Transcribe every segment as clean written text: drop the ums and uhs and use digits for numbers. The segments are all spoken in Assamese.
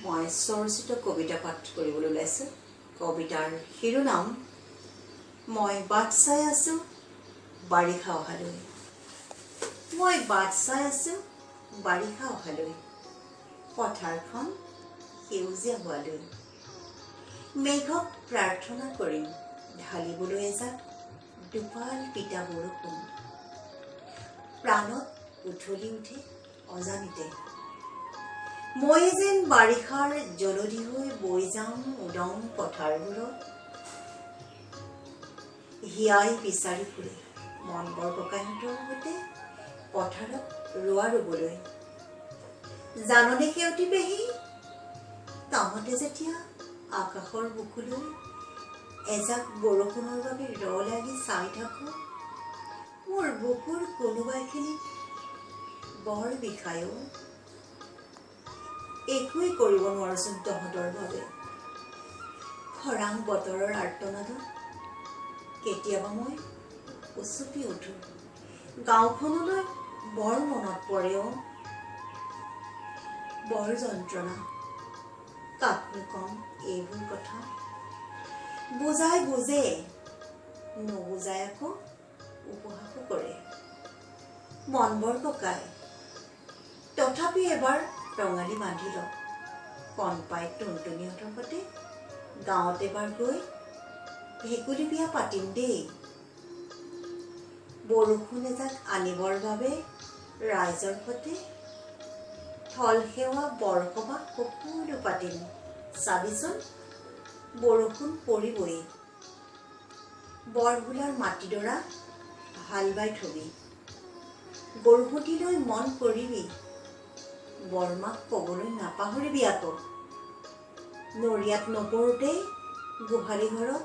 মই স্বৰচিত কবিতা পাঠ কৰিবলৈ ওলাইছোঁ। কবিতাৰ শিৰোনাম মই বাট চাই আছোঁ বাৰিষা অহালৈ। মই বাট চাই আছোঁ বাৰিষা অহালৈ, পথাৰখন সেউজীয়া হোৱালৈ। মেঘক প্ৰাৰ্থনা কৰিম ঢালিবলৈ এজাক দুপাল পিতা বৰষুণ। প্ৰাণত উঠলি উঠে অজানিতে, মই যেন বাৰিষাৰ জলধি হৈ বৈ যাওঁ উদং পথাৰবোৰত। হিয়াই বিচাৰি ফুৰে মন বৰ ককাইহঁতৰ সৈতে পথাৰত ৰোৱা ৰুবলৈ। জাননী সেউতী পেহী, তহঁতে যেতিয়া আকাশৰ বুকুলৈ এজাক বৰষুণৰ বাবে ৰ লাগি চাই থাক, মোৰ বুকুৰ কোনোবাখিনি বৰ বিষায়। একোৱেই কৰিব নোৱাৰোচোন তহঁতৰ বাবে। খৰাং বতৰৰ আৰ্তনাদত কেতিয়াবা মই উচুপি উঠো। গাঁওখনলৈ বৰ মনত পৰে বৰ যন্ত্ৰণা। কাকনো কম এইবোৰ কথা, বুজাই বুজে নুবুজাই আকৌ উপহাসো কৰে মন বৰ ককাই। তথাপি এবাৰ টঙালি বান্ধি লওক, কণ পাই টুনটুনিহঁতৰ সৈতে গাঁৱত এবাৰ গৈ ভেকুলী বিয়া পাতিম দেই। বৰষুণ এজাক আনিবৰ বাবে ৰাইজৰ সৈতে থল সেৱা বৰসবাহ সকলো পাতিম। চাবিচোন বৰষুণ পৰিবই। বৰবোলাৰ মাটিডৰা হাল বাই থবি, গৰুসুঁতিলৈ মন কৰিবি। বৰমাক ক'বলৈ নাপাহৰিবি আকৌ। নৰিয়াত নপৰোঁতেই গোহালি ঘৰত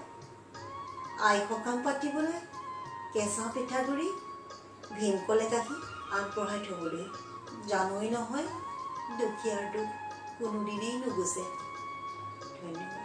আই সকাম পাতিবলৈ কেঁচা পিঠাগুড়ি ভীমকল একাশী আগবঢ়াই থ'বলৈ। জানই নহয় দুখীয়াৰ দুখ কোনোদিনেই নুগুচে। ধন্যবাদ।